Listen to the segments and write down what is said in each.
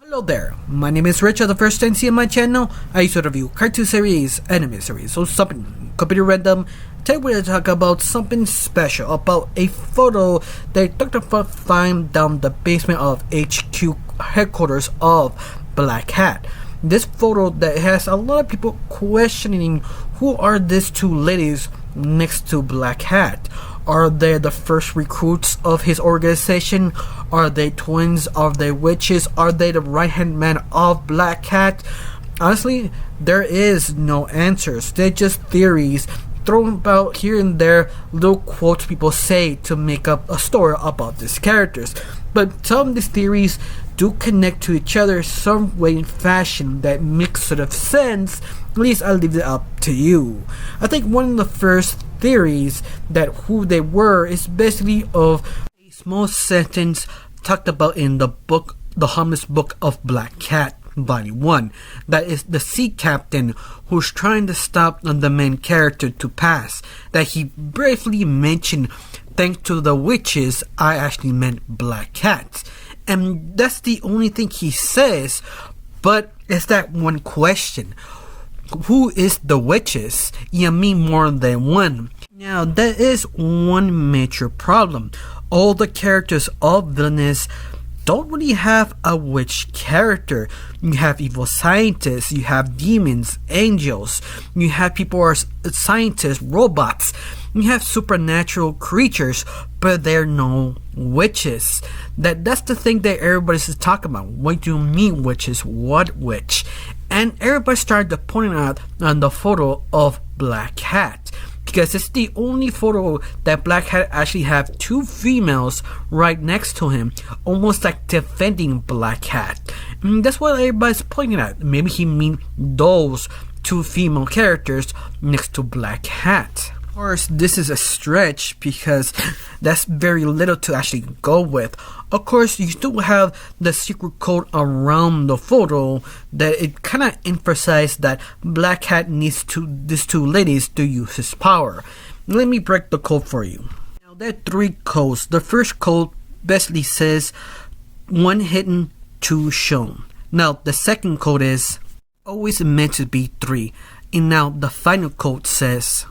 Hello there, my name is Richard. The first time seeing my channel, I used to review cartoon series, anime series, so something completely random. Today we're going to talk about something special, about a photo that Dr. Flug found down the basement of HQ headquarters of Black Hat. This photo that has a lot of people questioning who are these two ladies next to Black Hat. Are they the first recruits of his organization? Are they twins? Are they witches? Are they the right-hand man of Black Hat? Honestly, there is no answers. They're just theories thrown about here and there, little quotes people say to make up a story about these characters. But some of these theories do connect to each other some way in fashion that makes sort of sense. At least I'll leave it up to you. I think one of the first theories that who they were is basically of a small sentence talked about in the book, The Harmless Book of Black Cat, Volume 1. That is the sea captain who's trying to stop the main character to pass. That he briefly mentioned, thanks to the witches, I actually meant Black Cats. And that's the only thing he says, but it's that one question. Who is the witches? You mean more than one. Now there is one major problem. All the characters of Villainous don't really have a witch character. You have evil scientists, you have demons, angels, you have people who are scientists, robots, you have supernatural creatures, but there are no witches. That's the thing that everybody's talking about. What do you mean witches? What witch? And everybody started to point out on the photo of Black Hat, because it's the only photo that Black Hat actually have two females right next to him, almost like defending Black Hat. And that's what everybody's pointing at. Maybe he mean those two female characters next to Black Hat. Of course, this is a stretch because that's very little to actually go with. Of course, you still have the secret code around the photo that it kind of emphasizes that Black Hat needs these two ladies to use his power. Let me break the code for you. Now, there are three codes. The first code basically says 1 hidden, 2 shown. Now, the second code is always meant to be 3. And now, the final code says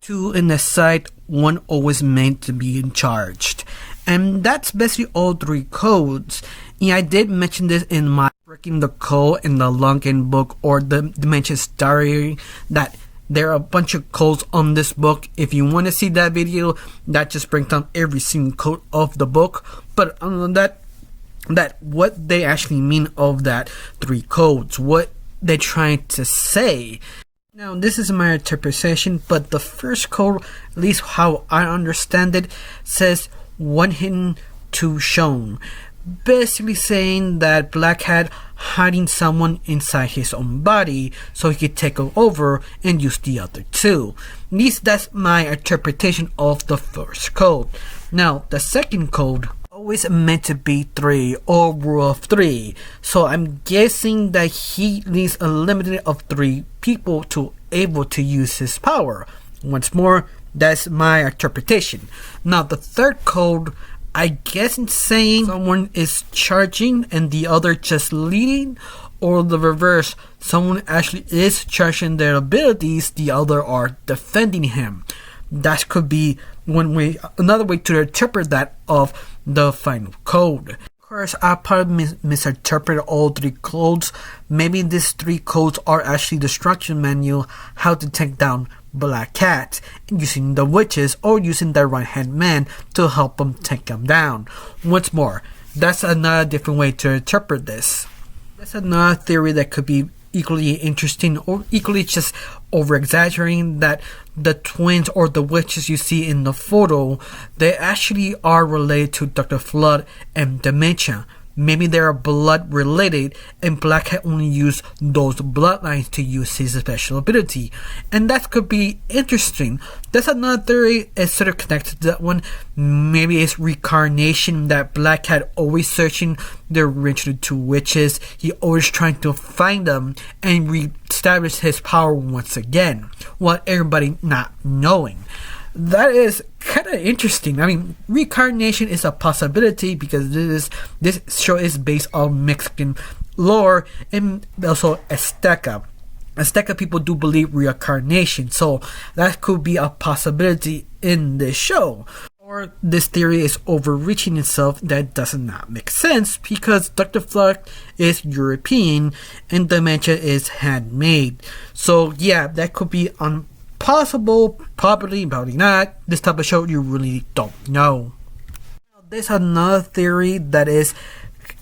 2 in the side, 1 always meant to be in charged. And that's basically all 3 codes. And I did mention this in my Breaking the Code in the Longin book, or the Dimensions Diary, that there are a bunch of codes on this book. If you want to see that video, that just breaks down every single code of the book. But other than that what they actually mean of that 3 codes, what they're trying to say. Now, this is my interpretation, but the first code, at least how I understand it, says 1 hidden, 2 shown. Basically saying that Black Hat hiding someone inside his own body so he could take over and use the other 2. At least that's my interpretation of the first code. Now, the second code always meant to be 3 or rule of 3. So I'm guessing that he needs a limit of 3 people to able to use his power. Once more, that's my interpretation. Now, the third code, I guess it's saying someone is charging and the other just leading, or the reverse, someone actually is charging their abilities, the other are defending him. That could be one way, another way to interpret that of the final code. Of course, I probably misinterpreted all 3 codes. Maybe these 3 codes are actually the instruction manual how to take down Black Cat, using the witches or using the right hand man to help them take them down. Once more, that's another different way to interpret this. That's another theory that could be equally interesting or equally just over exaggerating, that the twins or the witches you see in the photo, they actually are related to Dr. Flug and Dementia. Maybe they are blood related and Black Hat only used those bloodlines to use his special ability. And that could be interesting. That's another theory. It's sort of connected to that one. Maybe it's reincarnation, that Black Hat always searching the original 2 witches. He always trying to find them and reestablish his power once again, while everybody not knowing. That is kind of interesting. I mean, reincarnation is a possibility because this show is based on Mexican lore, and also Azteca. Azteca people do believe reincarnation, so that could be a possibility in this show. Or this theory is overreaching itself. That does not make sense because Dr. Flug is European and dementia is handmade. So yeah, that could be impossible, probably not. This type of show you really don't know. There's another theory that is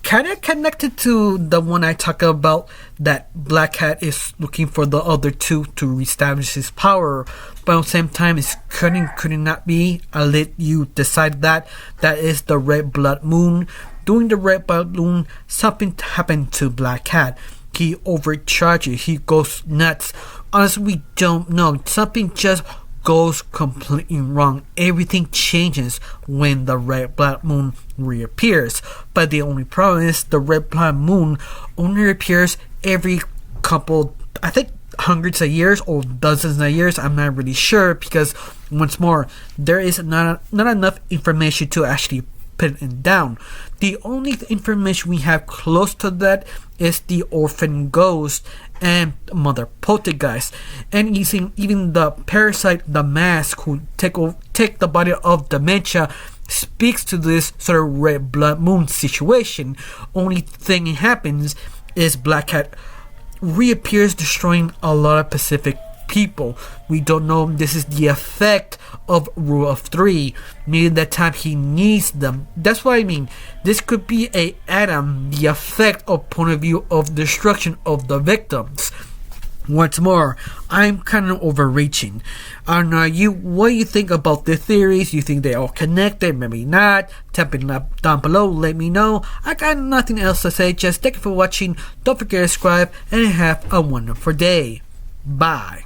kind of connected to the one I talk about, that Black Cat is looking for the other two to reestablish his power, but at the same time it could not be. I'll let you decide that. That is the Red Blood Moon. During the Red Blood Moon, something happened to Black Cat. He overcharges, he goes nuts. Honestly, we don't know. Something just goes completely wrong. Everything changes when the Red Blood Moon reappears. But the only problem is the Red Blood Moon only appears every couple, I think, hundreds of years or dozens of years. I'm not really sure because, once more, there is not enough information to actually pin it down. The only information we have close to that is the orphan ghost and Mother Poltergeist, and even the parasite, the mask, who take the body of dementia, speaks to this sort of Red Blood Moon situation. Only thing that happens is Black Cat reappears, destroying a lot of Pacific people. We don't know if this is the effect of Rule of Three, meaning that time he needs them. That's what I mean. This could be a Adam, the effect of point of view of destruction of the victims. Once more, I'm kind of overreaching. I don't know you. What do you think about the theories? You think they're all connected? Maybe not. Type it up down below. Let me know. I got nothing else to say. Just thank you for watching. Don't forget to subscribe and have a wonderful day. Bye.